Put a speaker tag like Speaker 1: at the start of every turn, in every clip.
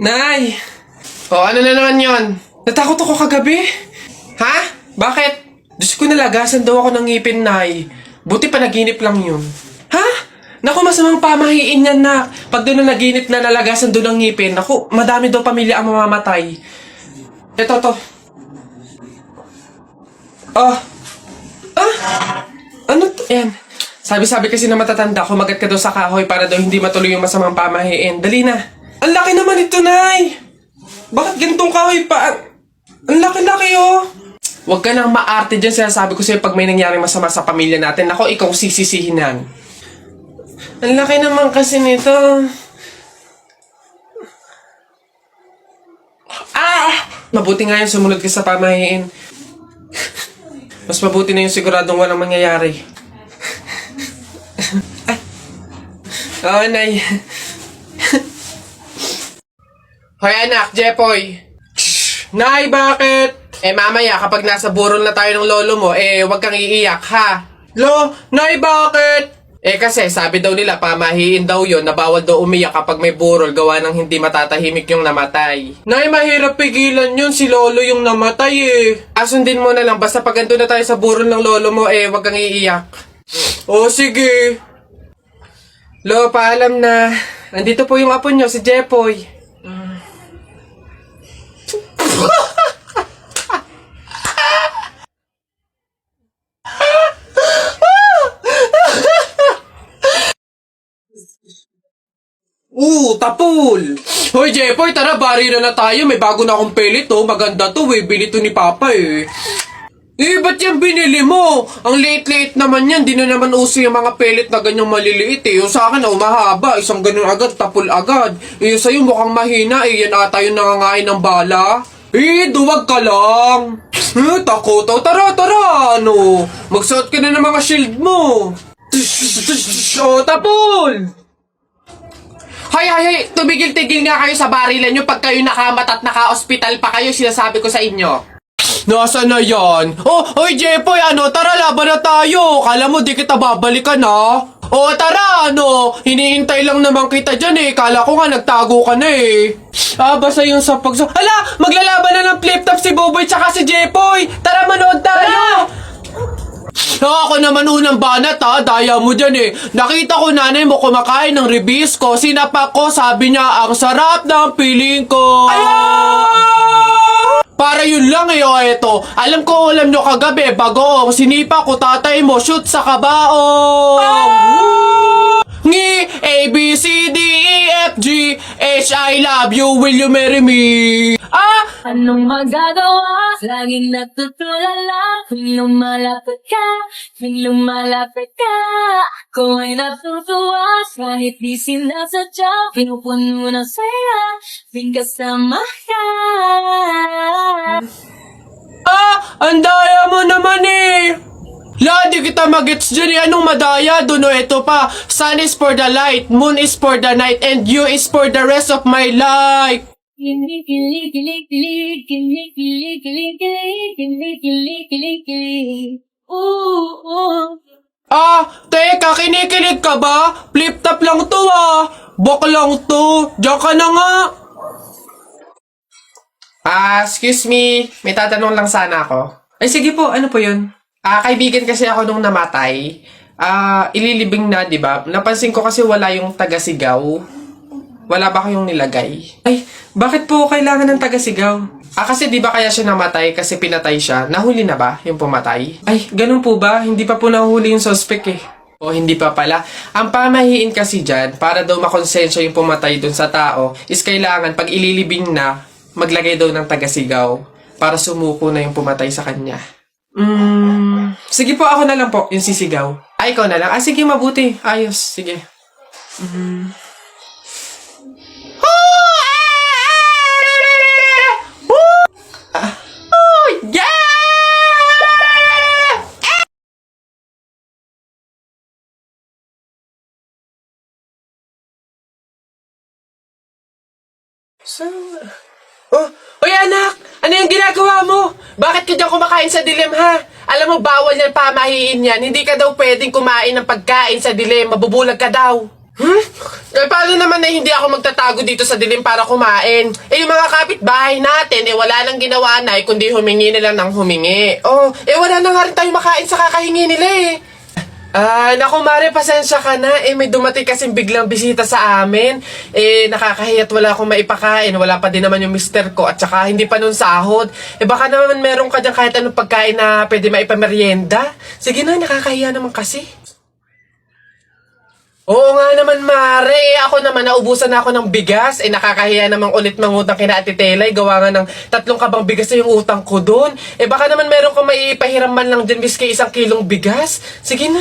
Speaker 1: Nay! Ano na naman yon? Natakot ako kagabi. Ha? Bakit? Diyos ko, nalagasan daw ako ng ngipin, Nay. Buti panaginip lang yun. Ha? Naku, masamang pamahiin yan, nak. Pag doon na naginip na nalagasan doon ng ngipin, naku, madami daw pamilya ang mamamatay. Ito, to. Ano to? Ayan. Sabi kasi na matatanda, kumagat ka daw sa kahoy para daw hindi matuloy yung masamang pamahiin. Dali na. Ang laki naman ito, Nay! Bakit ganitong kahoy pa? Ang laki-laki, oh! Huwag ka nang maarte dyan. Sinasabi ko sa'yo pag may nangyaring masama sa pamilya natin. Ako, ikaw sisisihinan. Ang laki naman kasi nito. Mabuti nga yun, sumunod ka sa pamahiin. Mas mabuti na yung siguradong walang mangyayari. Oo, Nay. Hoy, anak, Jepoy. Nay, bakit? Mamaya, kapag nasa burol na tayo ng lolo mo, wag kang iiyak, ha? Nay, bakit? Kasi sabi daw nila, pamahiin daw yon na bawal daw umiyak kapag may burol gawa ng hindi matatahimik yung namatay. Nay, mahirap pigilan yun. Si lolo yung namatay, Asundin mo na lang. Basta pag ando na tayo sa burol ng lolo mo, wag kang iiyak. Sige. Paalam na. Andito po yung apo nyo, si Jepoy. Tapul! Hoy, Jepoy, tara, bari na tayo. May bago na akong pellet, Maganda to, bili to ni Papa, ba't yan binili mo? Ang liit-liit naman yan. Di na naman uso yung mga pellet na ganyang maliliit, Yung sa akin, mahaba. Isang ganun agad, tapul agad. Yung sa'yo mukhang mahina, Yan ata yung nangangain ng bala. Duwag ka lang. Takot. Tara, magsuot ka na ng mga shield mo. Tapul! Hay, tumigil-tigil nga kayo sa barilan nyo pag kayo nakamat at naka-hospital pa kayo, sinasabi ko sa inyo. Nasaan na yan? Hoy, Jepoy, tara, laban na tayo. Kala mo, di kita babalikan, tara, hinihintay lang naman kita dyan, Kala ko nga, nagtago ka na, basta yung sa Hala, maglalaban na ng flip-top si Buboy tsaka si Jepoy. Tara, manood tayo. Ako naman unang banat, daya mo dyan, Nakita ko nanay mo kumakain ng ribisco. Sinapak ko, sabi niya, ang sarap ng piling ko. Para yun lang, eto. Alam nyo kagabi, bagoong sinipa ko tatay mo, shoot sa kabaong. Ngi, A, B, C, D, E, F, G, H, I love you, will you marry me?
Speaker 2: Anong magagawa? Laging natutulala. Tuwing lumalapit ka, ako ay natutuwa. Kahit di sinasadya, pinupuno ng saya, tuwing kasama ka.
Speaker 1: Ang daya mo naman, di kita magets dyan, Anong madaya doon, Ito pa, sun is for the light, moon is for the night, and you is for the rest of my life. Teka, kinikilig ka ba? Flip-top lang to, Bok lang to. Diyan ka na nga. Excuse me. May tatanong lang sana ako. Sige po. Ano po yun? Kaibigan kasi ako nung namatay. Ililibing na, di ba? Napansin ko kasi wala yung taga-sigaw. Wala ba kayong nilagay? Bakit po kailangan ng taga-sigaw? Kasi di ba kaya siya namatay kasi pinatay siya? Nahuli na ba yung pumatay? Ganun po ba? Hindi pa po nahuli yung suspect, hindi pa pala. Ang pamahiin kasi dyan, para daw makonsensya yung pumatay dun sa tao, is kailangan pag ililibing na, maglagay daw ng taga-sigaw para sumuko na yung pumatay sa kanya. Sige po, ako na lang po, yung sisigaw. Ikaw na lang. Sige, mabuti. Ayos, sige. Hoy anak! Ano yung ginagawa mo? Bakit ka dyan kumakain sa dilim, ha? Alam mo, bawal yan pamahiin yan. Hindi ka daw pwedeng kumain ng pagkain sa dilim. Mabubulag ka daw. Eh, paano naman na hindi ako magtatago dito sa dilim para kumain? Eh, yung mga kapitbahay natin, wala nang ginawa na, kundi humingi na lang ng humingi. Oh, wala na nga rin tayo makain sa kakahingi nila eh. Naku Mare, pasensya ka na. May dumating kasing biglang bisita sa amin. Nakakahiya't wala akong maipakain. Wala pa din naman yung mister ko at saka hindi pa nun sahod. Baka naman meron ka dyan kahit anong pagkain na pwede maipamerienda. Sige na, nakakahiya naman kasi. Oo nga naman, Mare. Ako naman, naubusan na ako ng bigas. Nakakahiya namang ulit mangutang kina Ate Telay. Gawa nga ng 3 kabang bigas na yung utang ko doon. Baka naman meron kang maipahiram man lang dyan, miski 1 kilong bigas. Sige na.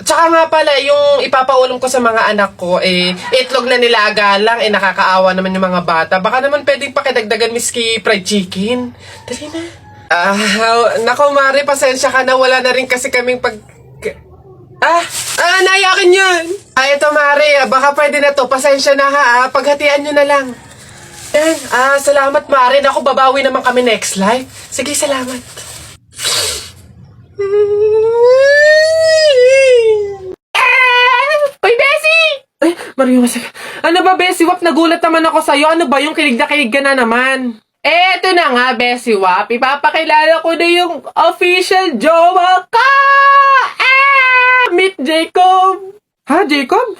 Speaker 1: Tsaka nga pala, yung ipapaulam ko sa mga anak ko, itlog na nilaga lang. Nakakaawa naman yung mga bata. Baka naman pwedeng pakidagdagan, miski fried chicken. Dali na. Nako, Mare, pasensya ka na. Wala na rin kasi kaming naiyakin yun! Ito Mare, baka pwede na to. Pasensya na ha, paghatian nyo na lang. Yan, salamat Mare. Naku, babawi naman kami next life. Sige, salamat. Uy, Bessie! Ay, Mario, ano ba, Bessie Wap? Nagulat naman ako sa'yo. Ano ba yung kilig na kilig ka na naman? Eto na nga, Bessie Wap. Ipapakilala ko na yung official jowa ka! Meet Jacob! Ha, Jacob?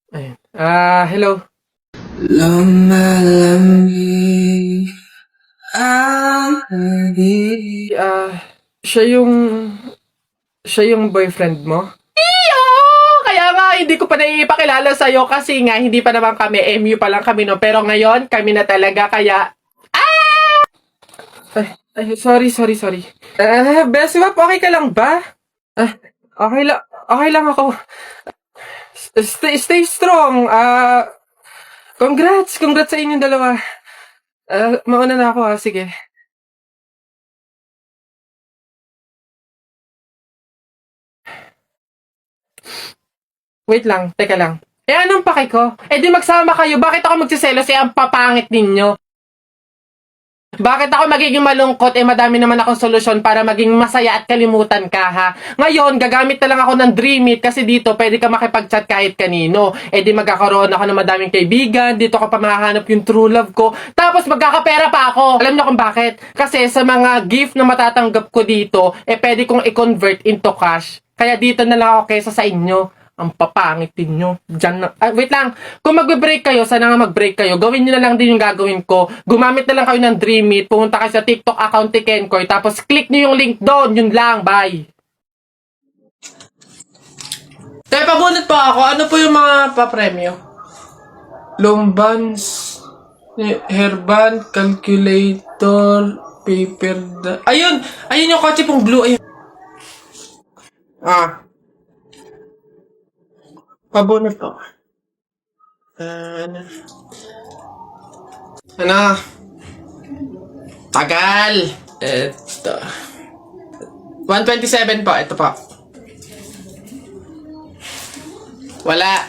Speaker 1: Ayun. Hello. Lumalamig ang hangin. Siya yung boyfriend mo? Iyo! Kaya nga, hindi ko pa naipakilala sa'yo kasi nga, hindi pa naman kami, MU pa lang kami, no? Pero ngayon, kami na talaga, kaya... sorry. Bessie Wap, okay ka lang ba? Okay lang ako. Stay strong. Congrats sa inyong dalawa. Mauna na ako, sige. Wait lang, teka lang. Anong pake ko? Di magsama kayo. Bakit ako magsiselos? Ang papangit ninyo. Bakit ako magiging malungkot? Madami naman akong solusyon para maging masaya at kalimutan ka, ha? Ngayon, gagamit na lang ako ng Dream It kasi dito pwede ka makipag-chat kahit kanino. Di magkakaroon ako ng madaming kaibigan. Dito ko pa mahahanap yung true love ko. Tapos magkakapera pa ako. Alam niyo kung bakit? Kasi sa mga gift na matatanggap ko dito, pwede kong i-convert into cash. Kaya dito na lang ako kesa sa inyo. Ang papangitin nyo. Diyan na. Wait lang. Kung magbe-break kayo, sana nga mag-break kayo. Gawin nyo na lang din yung gagawin ko. Gumamit na lang kayo ng Dream It. Pumunta kayo sa TikTok account ni Kenkoy. Tapos click nyo yung link doon. Yun lang. Bye. Kaya pabunot pa ako. Ano po yung mga papremyo? Lombans, hairband, calculator, paper. Ayun! Ayun yung kotse pong blue. Ayun. Pabunot po. Ano? Tagal! Ito. 127 po. Ito po. Wala.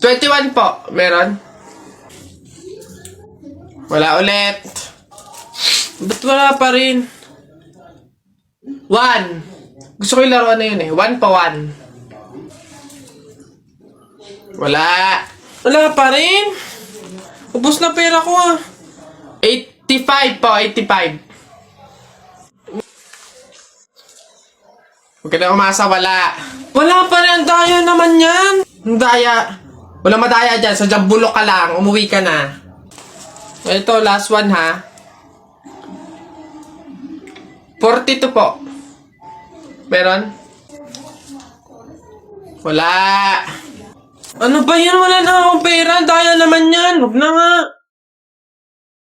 Speaker 1: 21 po. Meron? Wala ulit. Ba't wala pa rin? 1. Gusto ko yung laruan na yun 1 pa 1. Wala. Wala pa rin. Ubus na pera ko 85 po, 85. Huwag ka na umasa, wala. Wala pa rin, ang daya naman yan. Ang daya. Walang madaya dyan, sadyang bulok ka lang, umuwi ka na. Ito, last one ha. 42 po. Meron? Wala. Ano ba yan? Wala na akong pera. Daya naman yan. Huwag na nga.